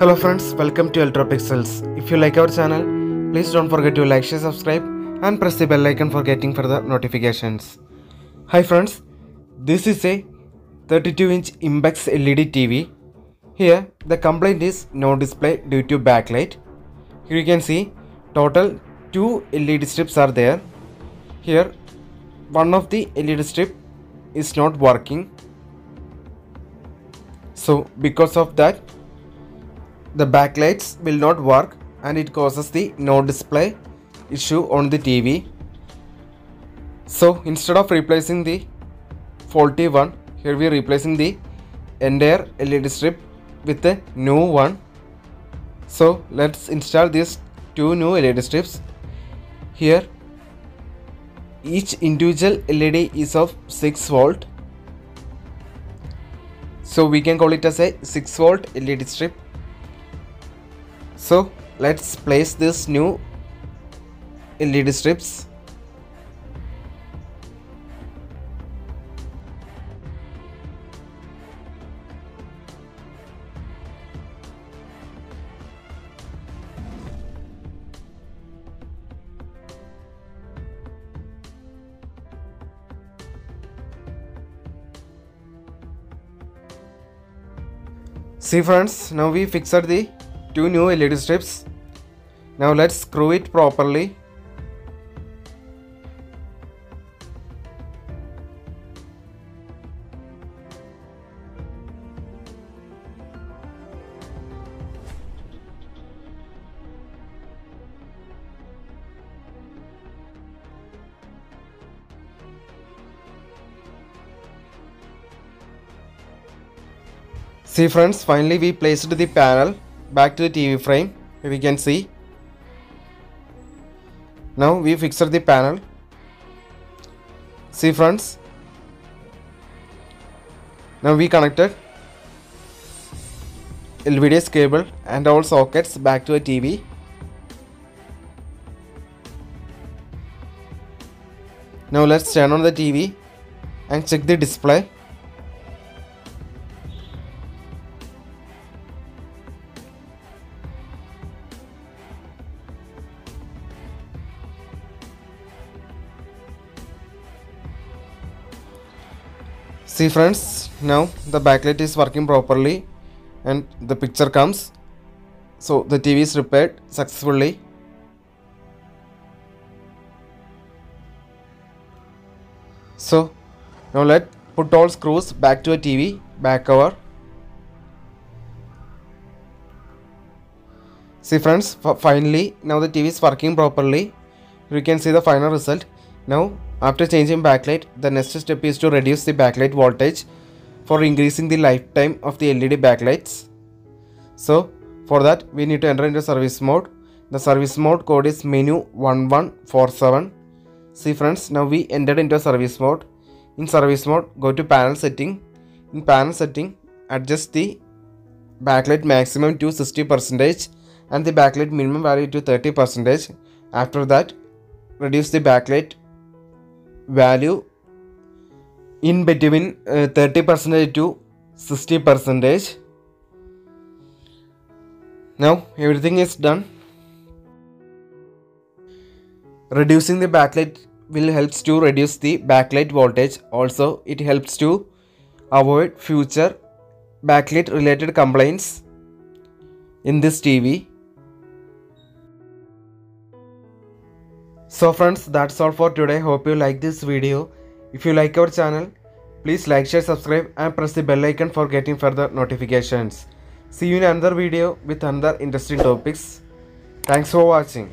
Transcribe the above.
Hello friends, welcome to Ultra Pixels. If you like our channel, please don't forget to like, share, subscribe and press the bell icon for getting further notifications. Hi friends, this is a 32-inch impex LED TV. Here the complaint is no display due to backlight. Here you can see total 2 LED strips are there. Here one of the LED strip is not working. So because of that, the backlights will not work and it causes the no display issue on the TV. So instead of replacing the faulty one, here we are replacing the entire LED strip with a new one. So let's install these two new LED strips. Here each individual LED is of 6 volt. So we can call it as a 6 volt LED strip. So let's place this new LED strips. See friends, now we fixed the two new LED strips. Now let's screw it properly. See friends, finally we placed the panel back to the TV frame. Here we can see. Now we fixed the panel. See friends. Now we connected LVDS cable and all sockets back to the TV. Now let's turn on the TV and check the display. See friends, now the backlight is working properly and the picture comes. So the TV is repaired successfully. So now let's put all screws back to a TV back cover. See friends, finally now the TV is working properly. You can see the final result. Now after changing backlight, the next step is to reduce the backlight voltage for increasing the lifetime of the LED backlights. So for that we need to enter into service mode. The service mode code is menu 1147. See friends, now we entered into service mode. In service mode, go to panel setting. In panel setting, adjust the backlight maximum to 60% and the backlight minimum value to 30%. After that, reduce the backlight value in between 30% to 60%. Now everything is done. Reducing the backlight will helps to reduce the backlight voltage. Also it helps to avoid future backlight related complaints in this TV. So friends, that's all for today. Hope you like this video. If you like our channel, please like, share, subscribe and press the bell icon for getting further notifications. See you in another video with another interesting topics. Thanks for watching.